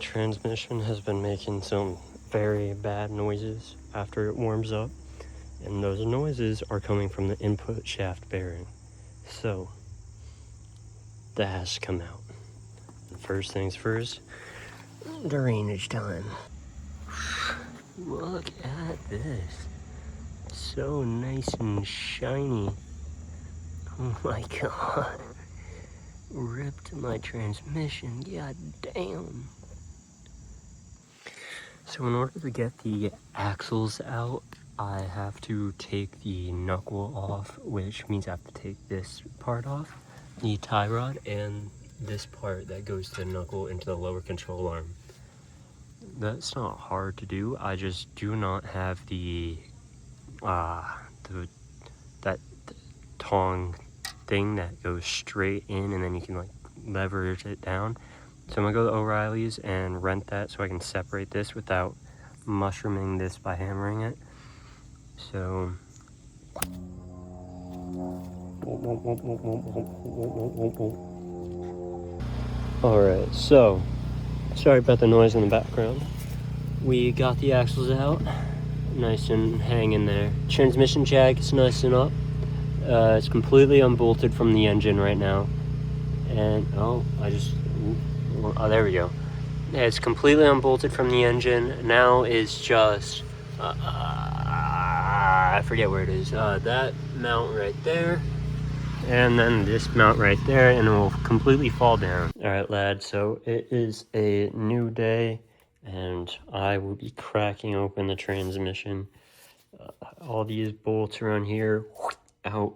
transmission has been making some very bad noises after it warms up, and those noises are coming from the input shaft bearing. So that has to come out. And first things first, drainage time. Look at this. So nice and shiny. Oh my god. Ripped my transmission. God damn. So in order to get the axles out, I have to take the knuckle off, which means I have to take this part off, the tie rod, and this part that goes to the knuckle into the lower control arm. That's not hard to do. I just do not have the that tong thing that goes straight in and then you can like leverage it down. So I'm gonna go to O'Reilly's and rent that so I can separate this without mushrooming this by hammering it. So alright, so sorry about the noise in the background. We got the axles out, nice and hanging there. Transmission jack is nice and up. It's completely unbolted from the engine right now. And oh, there we go. It's completely unbolted from the engine. Now it's just I forget where it is. That mount right there, and then this mount right there, and it will completely fall down. All right, lads. So it is a new day, and I will be cracking open the transmission. All these bolts around here out.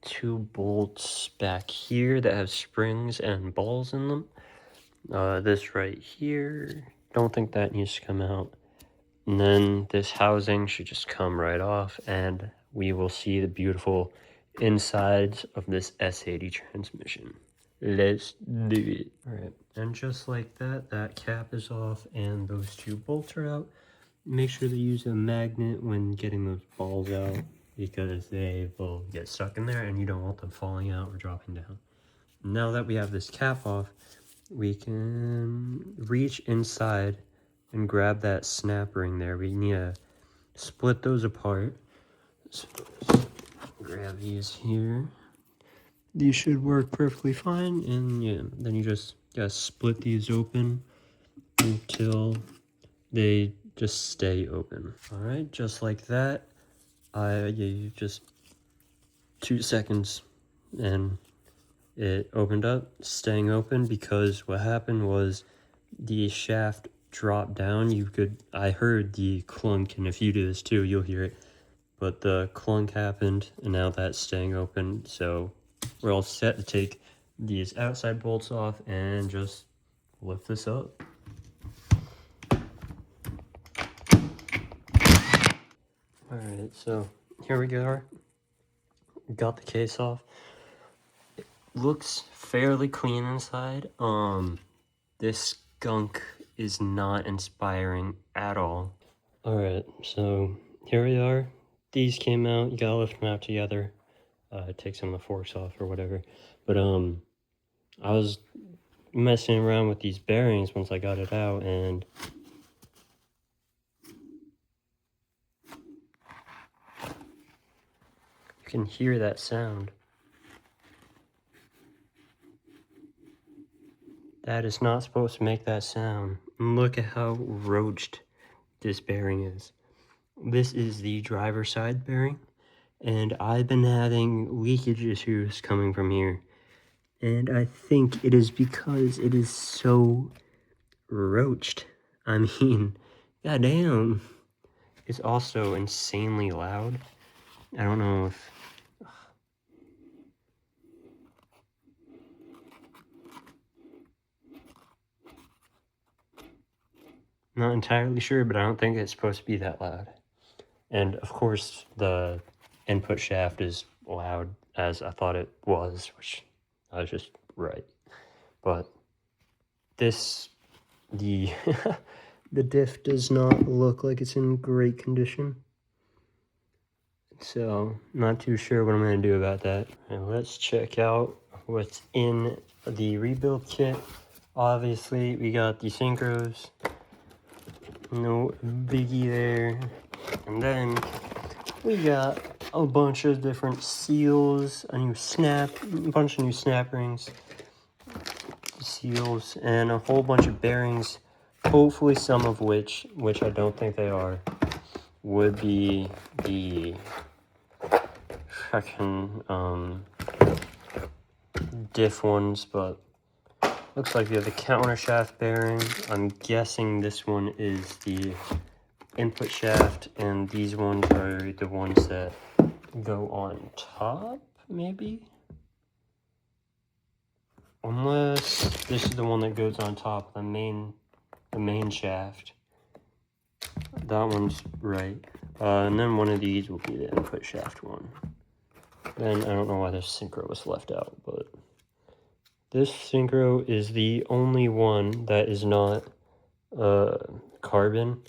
2 bolts back here that have springs and balls in them. This right here, don't think that needs to come out. And then this housing should just come right off, and we will see the beautiful insides of this S80 transmission. Let's do it. All right, and just like that, that cap is off and those 2 bolts are out. Make sure to use a magnet when getting those balls out, because they will get stuck in there and you don't want them falling out or dropping down. Now that we have this cap off, we can reach inside and grab that snap ring there. We need to split those apart. So grab these here. These should work perfectly fine, and yeah, then you just gotta split these open until they just stay open. All right, just like that. You just 2 seconds and it opened up, staying open, because what happened was the shaft dropped down. I heard the clunk, and if you do this too, you'll hear it, but the clunk happened and now that's staying open. So we're all set to take these outside bolts off and just lift this up. All right, so here we go. Got the case off. It looks fairly clean inside. This skunk is not inspiring at all. All right, so here we are. These came out. You gotta lift them out together. Take some of the forks off or whatever. But I was messing around with these bearings once I got it out, and you can hear that sound. That is not supposed to make that sound. Look at how roached this bearing is. This is the driver's side bearing, and I've been having leakage issues coming from here. And I think it is because it is so roached. I mean, goddamn. It's also insanely loud. I don't know if... Not entirely sure, but I don't think it's supposed to be that loud. And of course, the input shaft is loud as I thought it was, which I was just right. But this, the diff does not look like it's in great condition. So, not too sure what I'm going to do about that. And let's check out what's in the rebuild kit. obviously we got the synchros. No biggie there. And then we got a bunch of different seals, a bunch of new snap rings, seals, and a whole bunch of bearings. Hopefully some of which I don't think they are, would be the fucking diff ones, but looks like we have the counter shaft bearing. I'm guessing this one is the input shaft, and these ones are the ones that go on top, maybe? Unless this is the one that goes on top, the main shaft. That one's right. And then one of these will be the input shaft one. Then I don't know why this synchro was left out, but this synchro is the only one that is not carbon.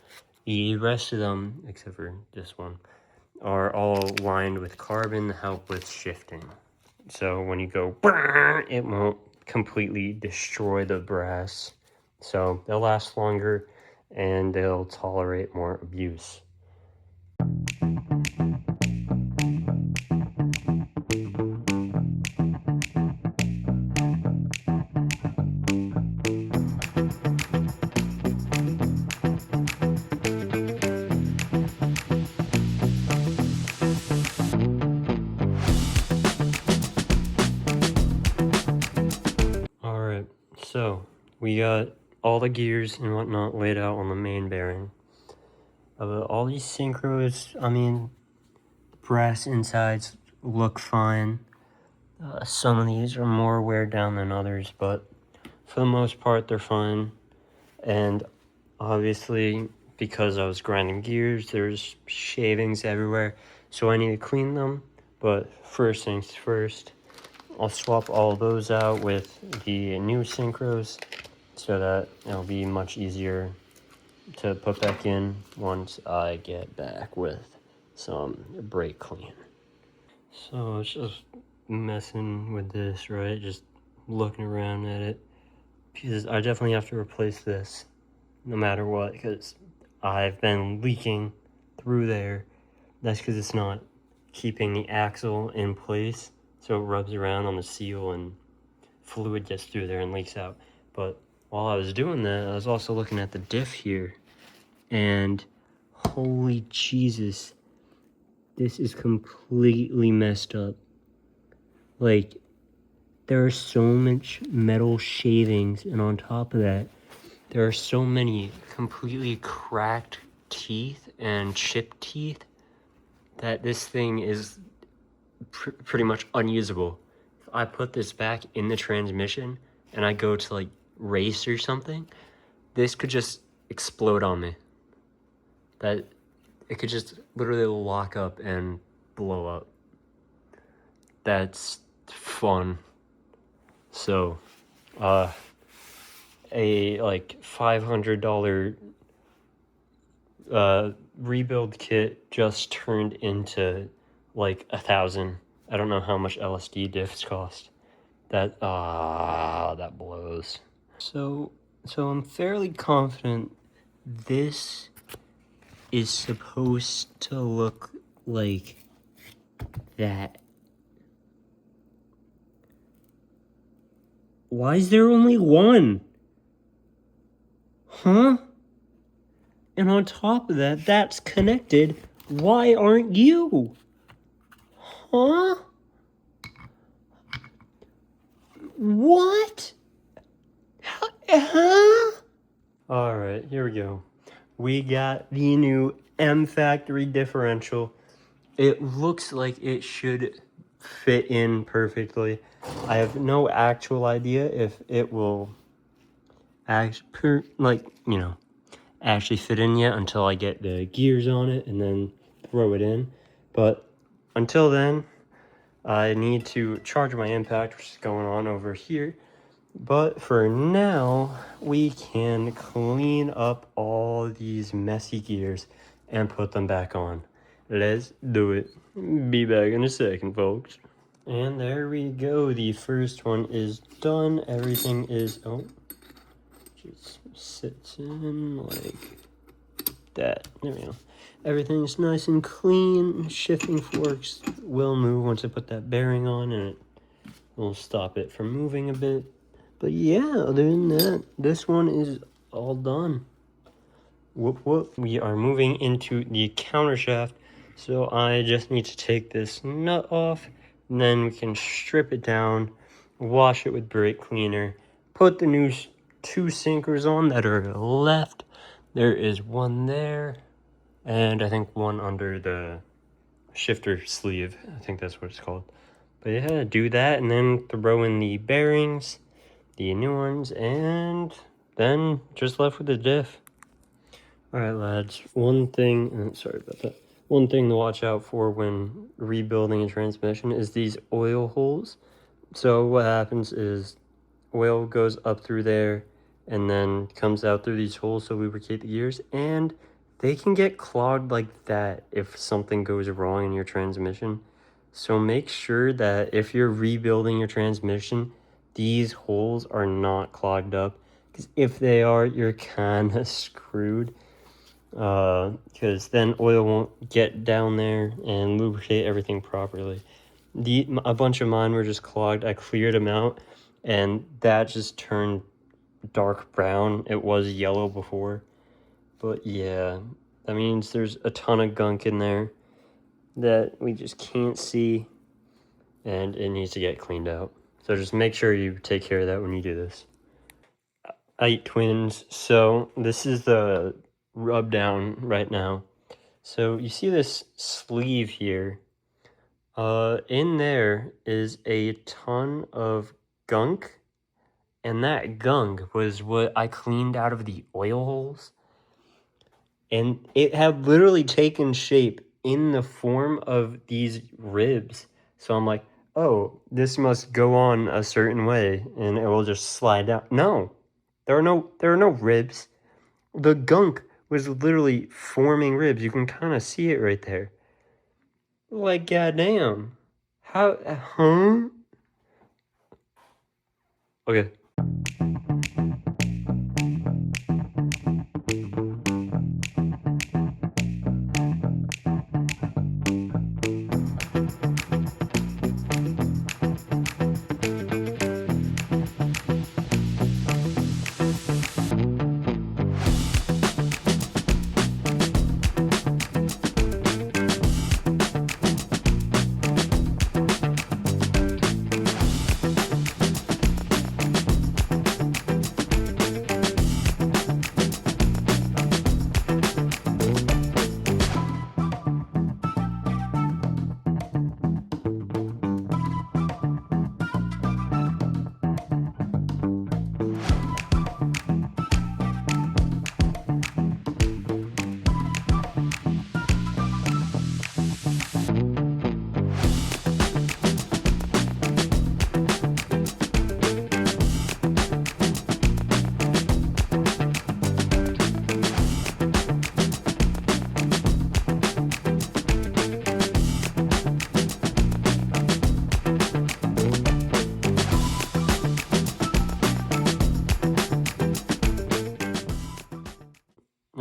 The rest of them, except for this one, are all lined with carbon to help with shifting. So when you go, it won't completely destroy the brass. So they'll last longer and they'll tolerate more abuse. Alright, so we got all the gears and whatnot laid out on the main bearing. All these synchros, I mean, brass insides look fine. Some of these are more wear down than others, but for the most part they're fine. And obviously, because I was grinding gears, there's shavings everywhere, so I need to clean them. But first things first, I'll swap all those out with the new synchros so that it'll be much easier to put back in once I get back with some brake clean. So I was just messing with this, right? Just looking around at it. Because I definitely have to replace this no matter what, because I've been leaking through there. That's because it's not keeping the axle in place, so it rubs around on the seal and fluid gets through there and leaks out. But while I was doing that, I was also looking at the diff here, and holy Jesus, this is completely messed up. Like, there are so much metal shavings, and on top of that, there are so many completely cracked teeth and chipped teeth that this thing is pretty much unusable. If I put this back in the transmission and I go to like race or something, this could just explode on me. That it could just literally lock up and blow up. That's fun. So, a like $500 rebuild kit just turned into like 1,000. I don't know how much LSD diffs cost. That blows. So I'm fairly confident this is supposed to look like that. Why is there only one? Huh? And on top of that, that's connected. Why aren't you? Huh? What? Huh? Alright, here we go. We got the new M Factory differential. It looks like it should fit in perfectly. I have no actual idea if it will actually fit in yet until I get the gears on it and then throw it in. But until then, I need to charge my impact, which is going on over here. But for now, we can clean up all these messy gears and put them back on. Let's do it. Be back in a second, folks. And there we go. The first one is done. Everything is... Oh. just sits in like that. There we go. Everything's nice and clean. Shifting forks will move once I put that bearing on, and it will stop it from moving a bit. But yeah, other than that, this one is all done. Whoop whoop. We are moving into the counter shaft, so I just need to take this nut off, and then we can strip it down, wash it with brake cleaner, put the new 2 sinkers on that are left. There is one there, and I think one under the shifter sleeve. I think that's what it's called. But yeah, do that, and then throw in the bearings, the new ones, and then just left with the diff. Alright lads, one thing to watch out for when rebuilding a transmission is these oil holes. So what happens is oil goes up through there and then comes out through these holes to lubricate the gears, and they can get clogged like that if something goes wrong in your transmission. So make sure that if you're rebuilding your transmission, these holes are not clogged up, because if they are, you're kind of screwed. Because then oil won't get down there and lubricate everything properly. A bunch of mine were just clogged. I cleared them out, and that just turned dark brown. It was yellow before, but yeah, that means there's a ton of gunk in there that we just can't see, and it needs to get cleaned out. So just make sure you take care of that when you do this. I eat twins, so this is the rub down right now. So you see this sleeve here. In there is a ton of gunk, and that gunk was what I cleaned out of the oil holes, and it had literally taken shape in the form of these ribs. So I'm like, oh, this must go on a certain way and it will just slide down. No, there are no ribs. The gunk was literally forming ribs. You can kind of see it right there. Like, goddamn. How, huh? Okay.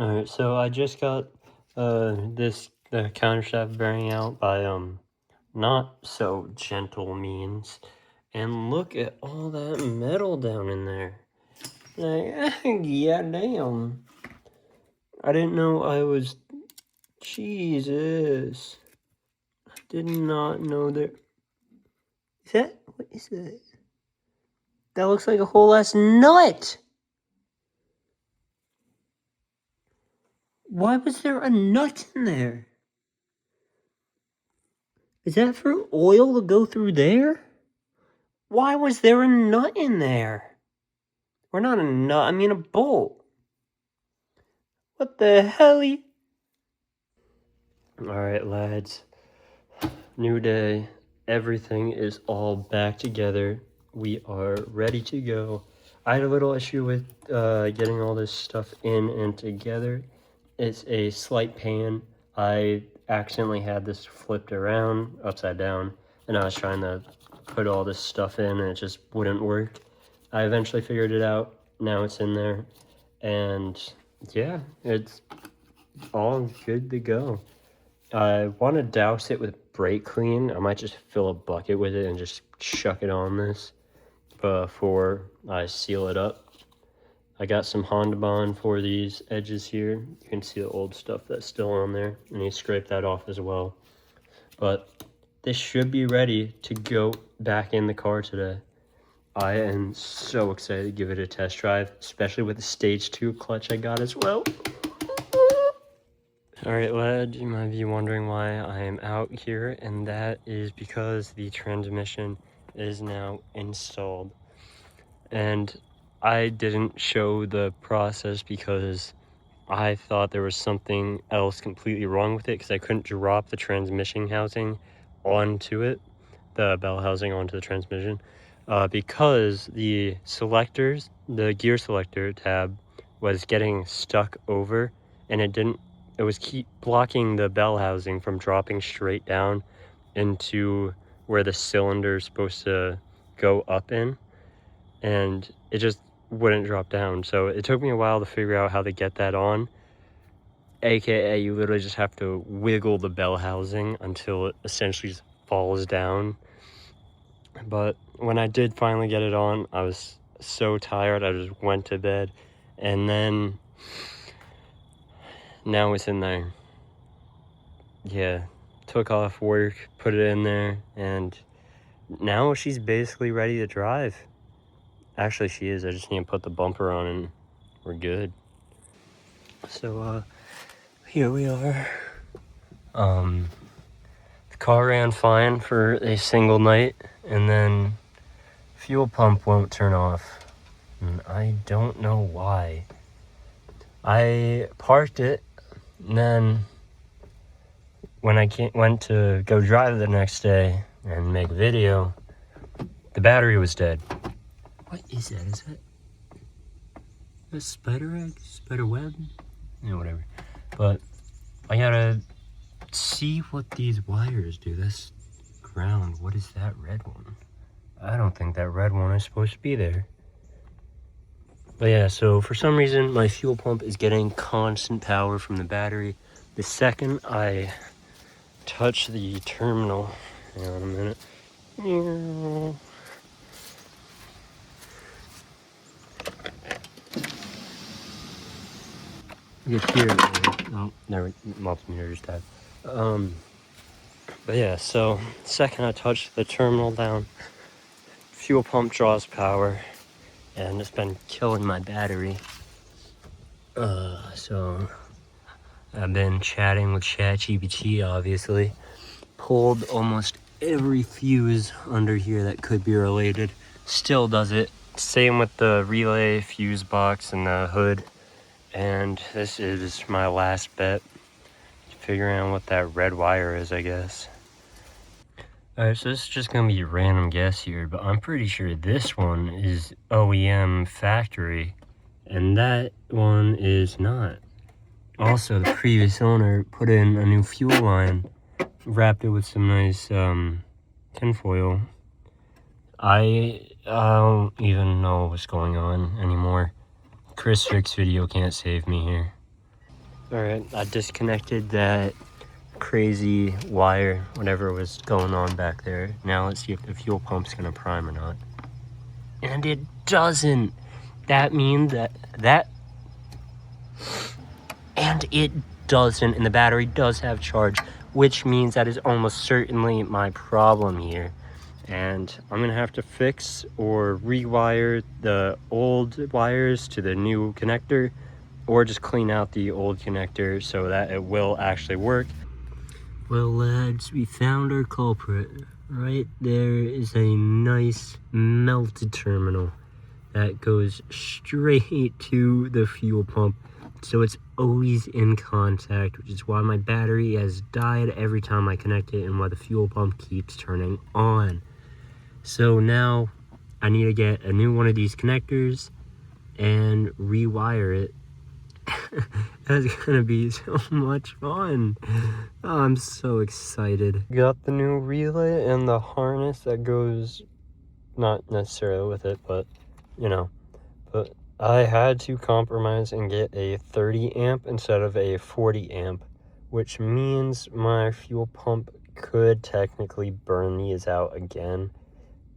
Alright, so I just got the countershaft bearing out by not so gentle means, and look at all that metal down in there. Like, yeah, damn. I didn't know I was. Jesus. I did not know there. Is that. What is that? That looks like a whole ass nut! Why was there a nut in there? Is that for oil to go through there? Why was there a nut in there? Or not a nut, I mean a bolt. What the hell? Alright, lads. New day. Everything is all back together. We are ready to go. I had a little issue with getting all this stuff in and together. It's a slight pain. I accidentally had this flipped around, upside down, and I was trying to put all this stuff in and it just wouldn't work. I eventually figured it out. now it's in there, and yeah, it's all good to go. I want to douse it with brake clean. I might just fill a bucket with it and just chuck it on this before I seal it up. I got some Honda Bond for these edges here. You can see the old stuff that's still on there, and you scrape that off as well. But this should be ready to go back in the car today. I am so excited to give it a test drive, especially with the stage 2 clutch I got as well. Alright lads, you might be wondering why I am out here, and that is because the transmission is now installed. And I didn't show the process because I thought there was something else completely wrong with it, because I couldn't drop the transmission housing onto it, the bell housing onto the transmission, because the selectors, the gear selector tab was getting stuck over, and it was keep blocking the bell housing from dropping straight down into where the cylinder is supposed to go up in, and it just wouldn't drop down. So it took me a while to figure out how to get that on, aka you literally just have to wiggle the bell housing until it essentially just falls down. But when I did finally get it on, I was so tired I just went to bed, and then now it's in there. Yeah, took off work, put it in there, and now she's basically ready to drive. Actually, she is. I just need to put the bumper on and we're good. So, here we are. The car ran fine for a single night, and then fuel pump won't turn off. And I don't know why. I parked it, and then when I went to go drive the next day and make a video, the battery was dead. What is that? Is that a spider egg? Spider web? Yeah, whatever. But I gotta see what these wires do. That's ground. What is that red one? I don't think that red one is supposed to be there. But yeah, so for some reason my fuel pump is getting constant power from the battery. The second I touch the terminal, hang on a minute. You can hear it. Oh, never, multimeter just died. But yeah, so the second I touch the terminal down, fuel pump draws power, and it's been killing my battery. So I've been chatting with ChatGPT, obviously. Pulled almost every fuse under here that could be related. Still does it. Same with the relay fuse box and the hood. And this is my last bet. Figuring out what that red wire is, I guess. Alright, so this is just gonna be a random guess here, but I'm pretty sure this one is OEM factory, and that one is not. Also, the previous owner put in a new fuel line, wrapped it with some nice tinfoil. I don't even know what's going on anymore. Chris Rick's video can't save me here. Alright, I disconnected that crazy wire, whatever was going on back there. Now let's see if the fuel pump's gonna prime or not. And it doesn't. That means and it doesn't, and the battery does have charge, which means that is almost certainly my problem here. And I'm gonna have to fix or rewire the old wires to the new connector, or just clean out the old connector so that it will actually work. Well lads, we found our culprit. Right there is a nice melted terminal that goes straight to the fuel pump. So it's always in contact, which is why my battery has died every time I connect it and why the fuel pump keeps turning on. So now I need to get a new one of these connectors and rewire it. That's gonna be so much fun. Oh, I'm so excited. Got the new relay and the harness that goes, not necessarily with it, but you know. But I had to compromise and get a 30 amp instead of a 40 amp, which means my fuel pump could technically burn these out again,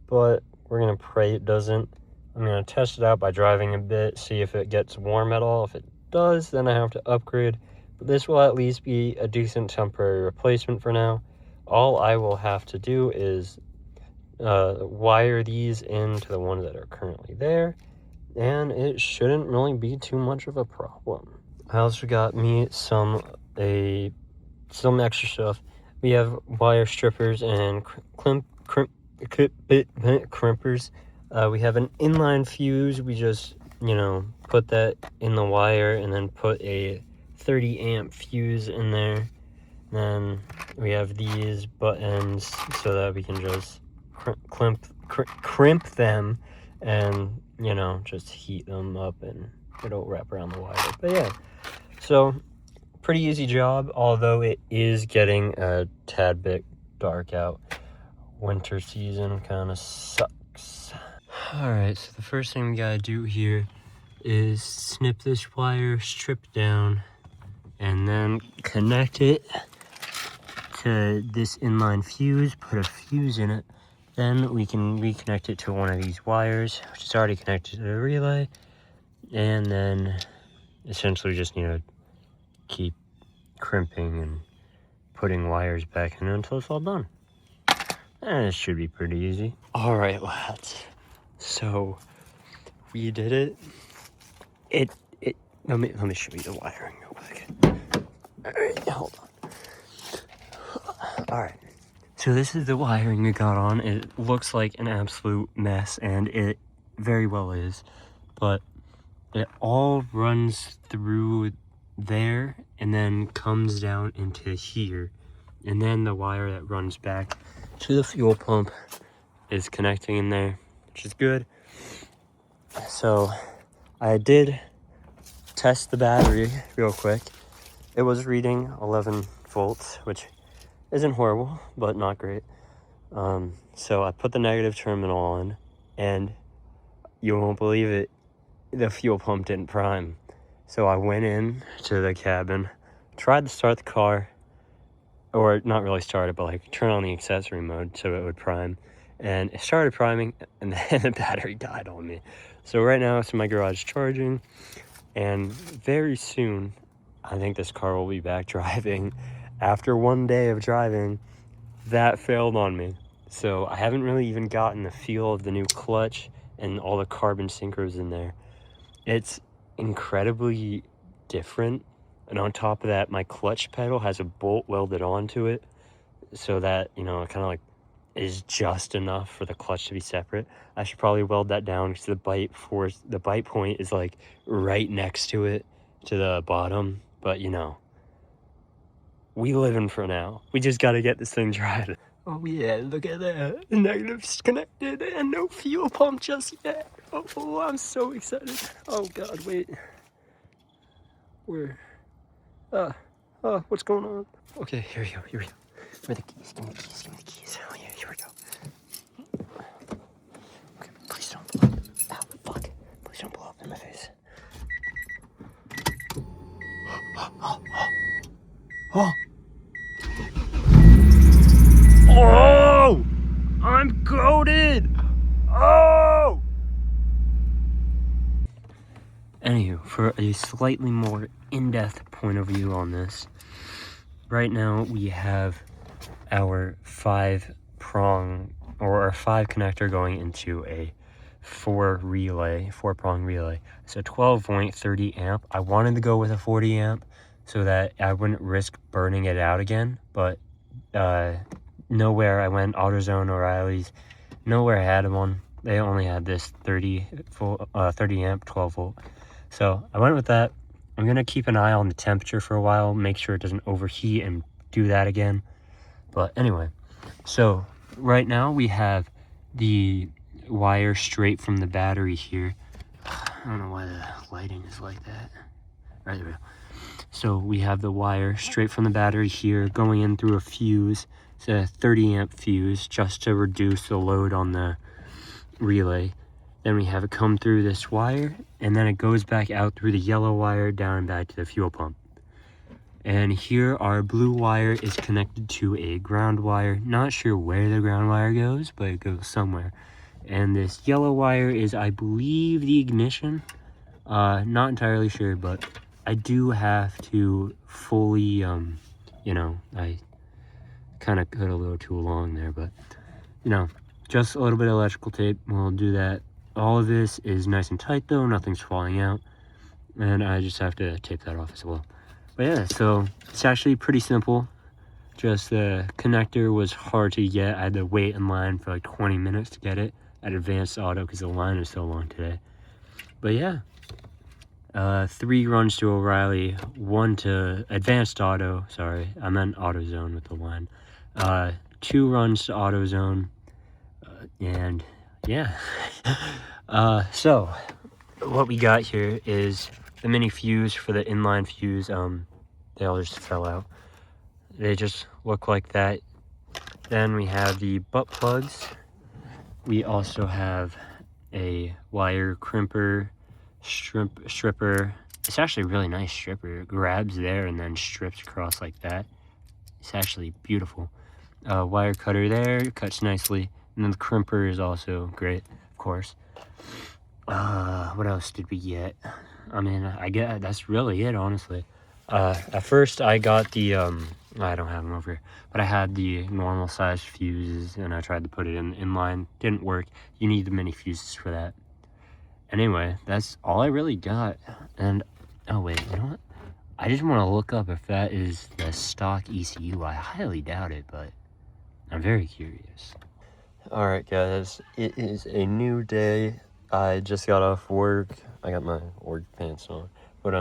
but we're gonna pray it doesn't. I'm gonna test it out by driving a bit, see if it gets warm at all. If it does, then I have to upgrade, but this will at least be a decent temporary replacement for now. All I will have to do is wire these into the ones that are currently there, and it shouldn't really be too much of a problem. I also got me some extra stuff. We have wire strippers and crimpers. We have an inline fuse. We just, put that in the wire and then put a 30 amp fuse in there. Then we have these buttons so that we can just crimp them and, just heat them up and it'll wrap around the wire. But yeah, so pretty easy job, although it is getting a tad bit dark out. Winter season kind of sucks. All right, so the first thing we gotta do here is snip this wire, strip down, and then connect it to this inline fuse, put a fuse in it. Then we can reconnect it to one of these wires, which is already connected to the relay. And then essentially just need to keep crimping and putting wires back in until it's all done. And it should be pretty easy. All right, lads. So we did it. Let me show you the wiring real quick. All right, hold on. All right. So this is the wiring we got on. It looks like an absolute mess, and it very well is, but it all runs through there and then comes down into here, and then the wire that runs back to the fuel pump is connecting in there, which is good. So I did test the battery real quick. It was reading 11 volts, which isn't horrible, but not great. So I put the negative terminal on, and you won't believe it, the fuel pump didn't prime. So I went in to the cabin, tried to start the car, or not really start it, but like turn on the accessory mode so it would prime. And it started priming, and then the battery died on me. So right now it's in my garage charging, and very soon I think this car will be back driving. After one day of driving, that failed on me. So I haven't really even gotten the feel of the new clutch and all the carbon synchros in there. It's incredibly different. And on top of that, my clutch pedal has a bolt welded onto it so that, it kind of like is just enough for the clutch to be separate. I should probably weld that down because the bite point is like right next to it, to the bottom. But we living for now. We just gotta get this thing driving. Oh yeah, look at that. The negative's connected and no fuel pump just yet. Oh, I'm so excited. Oh God, wait. Where? What's going on? Okay, here we go. Where are the keys? Give me the keys. Oh yeah, here we go. Okay, please don't blow up. Ow, fuck. Please don't blow up in my face. Oh! I'm goated! Oh! Anywho, for a slightly more in-depth point of view on this, right now we have our 5-prong or our 5 connector going into a 4-prong relay. It's a 12-volt 30 amp. I wanted to go with a 40 amp so that I wouldn't risk burning it out again, but nowhere I went, AutoZone, O'Reilly's, nowhere had one. They only had this 30 amp 12 volt. So I went with that. I'm gonna keep an eye on the temperature for a while, make sure it doesn't overheat and do that again. But anyway, so right now we have the wire straight from the battery here. I don't know why the lighting is like that. Right, there we go. So we have the wire straight from the battery here going in through a fuse. It's a 30 amp fuse just to reduce the load on the relay. Then we have it come through this wire, and then it goes back out through the yellow wire down and back to the fuel pump. And here our blue wire is connected to a ground wire. Not sure where the ground wire goes, but it goes somewhere. And this yellow wire is, I believe, the ignition. Not entirely sure, but I do have to fully, you know, I kind of cut a little too long there, but, you know, just a little bit of electrical tape will do that. All of this is nice and tight though, nothing's falling out, and I just have to tape that off as well. But yeah, so it's actually pretty simple. Just the connector was hard to get. I had to wait in line for like 20 minutes to get it at Advanced Auto because the line is so long today. But yeah, 3 runs to O'Reilly, 1 to Advanced Auto. Sorry, I meant AutoZone with the line. 2 runs to AutoZone, and yeah. So what we got here is the mini fuse for the inline fuse. They all just fell out. They just look like that. Then we have the butt plugs. We also have a wire crimper, stripper. It's actually a really nice stripper. It grabs there and then strips across like that. It's actually beautiful. Wire cutter there, cuts nicely. And then the crimper is also great, of course. What else did we get? I mean, I guess that's really it, honestly. At first I got the, I don't have them over here, but I had the normal size fuses, and I tried to put it in inline. Didn't work. You need the mini fuses for that. Anyway, that's all I really got. And, oh wait, you know what? I just want to look up if that is the stock ECU. I highly doubt it, but I'm very curious. Alright guys, it is a new day. I just got off work. I got my work pants on. But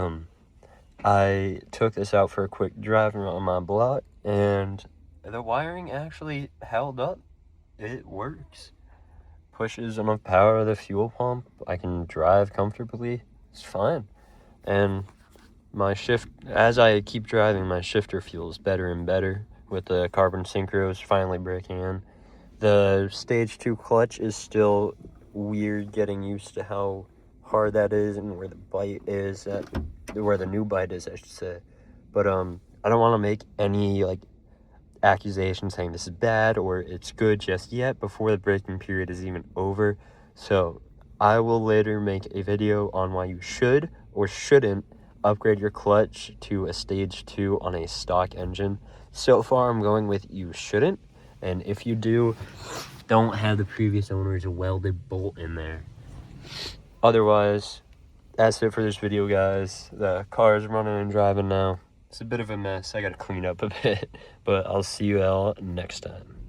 I took this out for a quick drive around my block, and the wiring actually held up. It works. Pushes enough power to the fuel pump. I can drive comfortably. It's fine. And my as I keep driving, my shifter feels better and better with the carbon synchros finally breaking in. The stage 2 clutch is still weird, getting used to how hard that is and where the bite is, where the new bite is, I should say. But I don't want to make any like accusation saying this is bad or it's good just yet before the braking period is even over. So I will later make a video on why you should or shouldn't upgrade your clutch to a stage 2 on a stock engine. So far I'm going with you shouldn't, and if you do, don't have the previous owner's welded bolt in there. Otherwise, that's it for this video, guys. The car is running and driving now. It's a bit of a mess. I gotta clean up a bit, but I'll see you all next time.